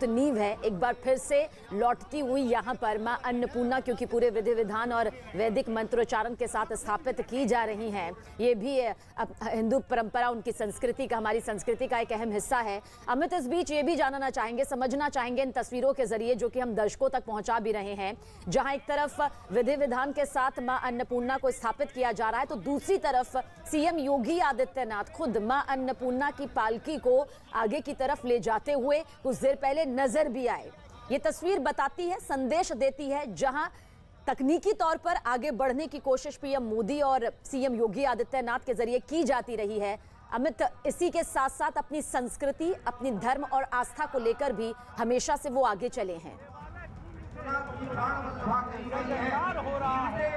मजबूत नींव है एक बार फिर से लौटती हुई यहाँ पर मां अन्नपूर्णा, क्योंकि पूरे विधि विधान और वैदिक मंत्रोच्चारण के साथ स्थापित की जा रही हैं। ये भी हिंदू परंपरा, उनकी संस्कृति का, हमारी संस्कृति का एक अहम हिस्सा है। अमित, इस बीच ये भी जानना चाहेंगे, समझना चाहेंगे इन तस्वीरों के जरिए जो कि हम दर्शकों तक पहुंचा भी रहे हैं, जहां एक तरफ विधि विधान के साथ मां अन्नपूर्णा को स्थापित किया जा रहा है तो दूसरी तरफ सीएम योगी आदित्यनाथ खुद मां अन्नपूर्णा की पालकी को आगे की तरफ ले जाते हुए कुछ देर पहले नजर भी आए। ये तस्वीर बताती है, संदेश देती है, जहां तकनीकी तौर पर आगे बढ़ने की कोशिश पीएम मोदी और सीएम योगी आदित्यनाथ के जरिए की जाती रही है। अमित, इसी के साथ साथ अपनी संस्कृति, अपनी धर्म और आस्था को लेकर भी हमेशा से वो आगे चले हैं।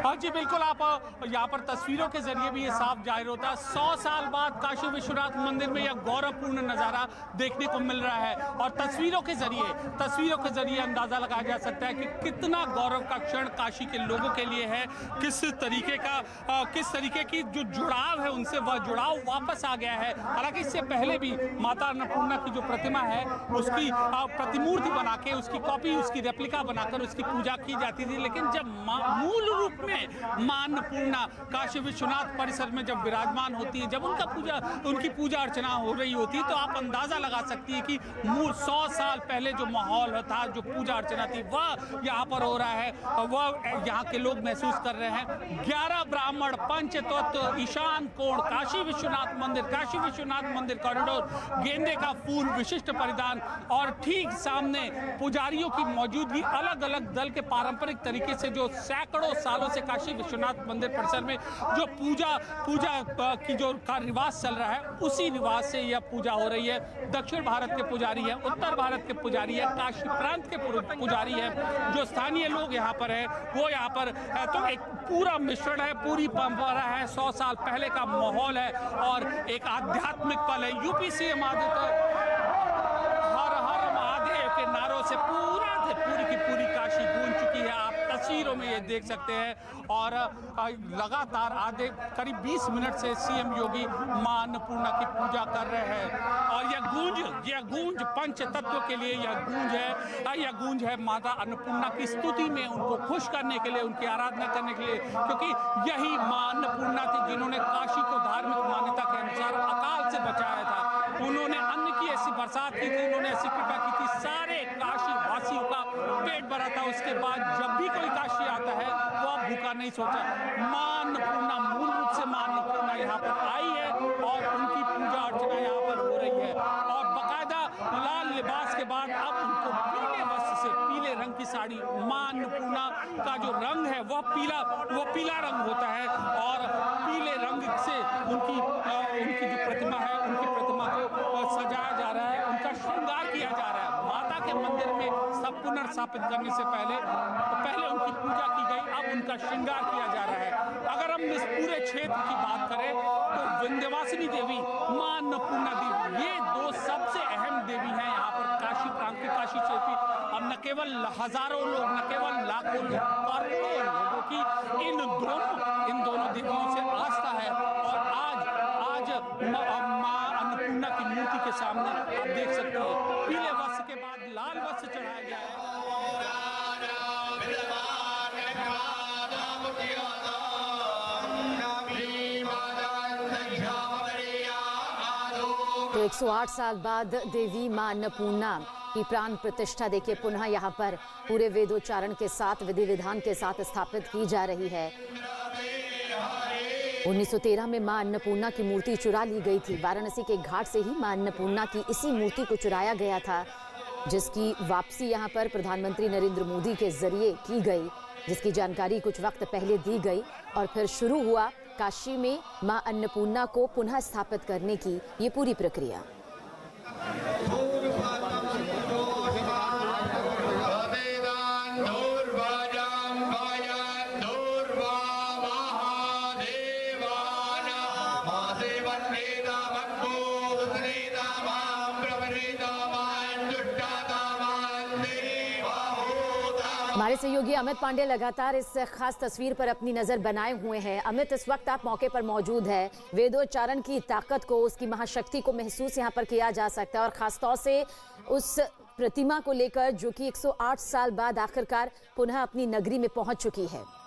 हाँ जी बिल्कुल, आप यहाँ पर तस्वीरों के जरिए भी ये साफ जाहिर होता है 100 साल बाद काशी विश्वनाथ मंदिर में यह गौरवपूर्ण नज़ारा देखने को मिल रहा है। और तस्वीरों के जरिए अंदाजा लगाया जा सकता है कि कितना गौरव का क्षण काशी के लोगों के लिए है, किस तरीके की जो जुड़ाव है उनसे, वह जुड़ाव वापस आ गया है। हालांकि इससे पहले भी माता अन्नपूर्णा की जो प्रतिमा है उसकी प्रतिमूर्ति बना के, उसकी कॉपी, उसकी रेप्लिका बनाकर उसकी पूजा की जाती थी। लेकिन जब मूल रूप में मां अन्नपूर्णा काशी विश्वनाथ परिसर में जब विराजमान होती है, जब उनकी पूजा अर्चना हो रही होती है, तो आप अंदाजा लगा सकती है कि मूल 100 साल पहले जो माहौल था, जो पूजा अर्चना थी, वह यहाँ पर हो रहा है, वह यहाँ के लोग महसूस कर रहे हैं। 11 ब्राह्मण, पंचतत्व, ईशान कोण, काशी विश्वनाथ मंदिर कॉरिडोर, गेंदे का फूल, विशिष्ट परिधान और ठीक सामने पुजारियों की मौजूदगी, अलग अलग दल के पारंपरिक तरीके से जो सैकड़ों सालों से काशी विश्वनाथ मंदिर परिसर में जो पूजा की जो का रिवाज चल रहा है, उसी रिवाज से यह पूजा हो रही है। दक्षिण भारत के पुजारी है, उत्तर भारत के पुजारी है, काशी प्रांत के पुजारी है, जो स्थानीय लोग यहाँ पर है, वो यहाँ पर है। तो एक पूरा मिश्रण है, पूरी परंपरा है, 100 साल पहले का माहौल है और एक आध्यात्मिक पल है। यूपी सीएम आदित्य हर हर महादेव के नारों से पूरी की पूरी काशी गूंज चुकी है। आप तस्वीरों में ये देख सकते हैं। और लगातार आधे करीब 20 मिनट से सीएम योगी मां अन्नपूर्णा की पूजा कर रहे हैं। और यह गूंज पंच तत्व के लिए यह गूंज है माता अन्नपूर्णा की स्तुति में, उनको खुश करने के लिए, उनकी आराधना करने के लिए, क्योंकि यही मां अन्नपूर्णा थी जिन्होंने काशी को धार्मिक मान्यता के अनुसार अकाल से बचाया था। उन्होंने अन्न की ऐसी बरसात की थी, उन्होंने ऐसी कृपा की थी, सारे काशी वासियों का पेट भरा था। उसके बाद जब भी कोई काशी आता है वो अब भूखा नहीं सोचा। मां अन्नपूर्णा, मूल रूप से मां अन्नपूर्णा यहाँ पर आई है और उनकी पूजा अर्चना यहाँ पर हो रही है। और बाकायदा लाल लिबास के बाद अब उनको पीले वस्त्र से, पीले रंग की साड़ी, मां अन्नपूर्णा का जो रंग है वह पीला रंग होता है और पीले रंग से उनकी जो प्रतिमा है, उनकी प्रतिमा को सजाया जा रहा है, उनका श्रृंगार किया जा रहा है। माता के मंदिर में सब पुनर्स्थापित करने से पहले उनकी पूजा की गई, अब उनका श्रृंगार किया जा रहा है। अगर हम इस पूरे क्षेत्र की बात करें तो विंध्यवासिनी देवी, मां अन्नपूर्णा देवी, ये दो सबसे अहम देवी हैं यहाँ पर काशी प्रांत के, काशी क्षेत्र। अब न केवल हजारों लोग, न केवल लाखों लोग, करोड़ों लोगों की इन दोनों देवियों से आस्था है। और आज मां अन्नपूर्णा की मूर्ति के सामने आप देख सकते हैं पीले वस्त्र के बाद लाल वस्त्र चढ़ाया गया है। तो 108 साल बाद देवी मां अन्नपूर्णा की प्राण प्रतिष्ठा देखिए पुनः यहाँ पर पूरे वेदोच्चारण के साथ, विधि विधान के साथ स्थापित की जा रही है। 1913 में मां अन्नपूर्णा की मूर्ति चुरा ली गई थी। वाराणसी के घाट से ही मां अन्नपूर्णा की इसी मूर्ति को चुराया गया था, जिसकी वापसी यहाँ पर प्रधानमंत्री नरेंद्र मोदी के जरिए की गई, जिसकी जानकारी कुछ वक्त पहले दी गई। और फिर शुरू हुआ काशी में मां अन्नपूर्णा को पुनः स्थापित करने की ये पूरी प्रक्रिया। हमारे सहयोगी अमित पांडे लगातार इस खास तस्वीर पर अपनी नजर बनाए हुए हैं। अमित, इस वक्त आप मौके पर मौजूद है। वेदोच्चारण की ताकत को, उसकी महाशक्ति को महसूस यहाँ पर किया जा सकता है और खासतौर से उस प्रतिमा को लेकर, जो कि 108 साल बाद आखिरकार पुनः अपनी नगरी में पहुंच चुकी है।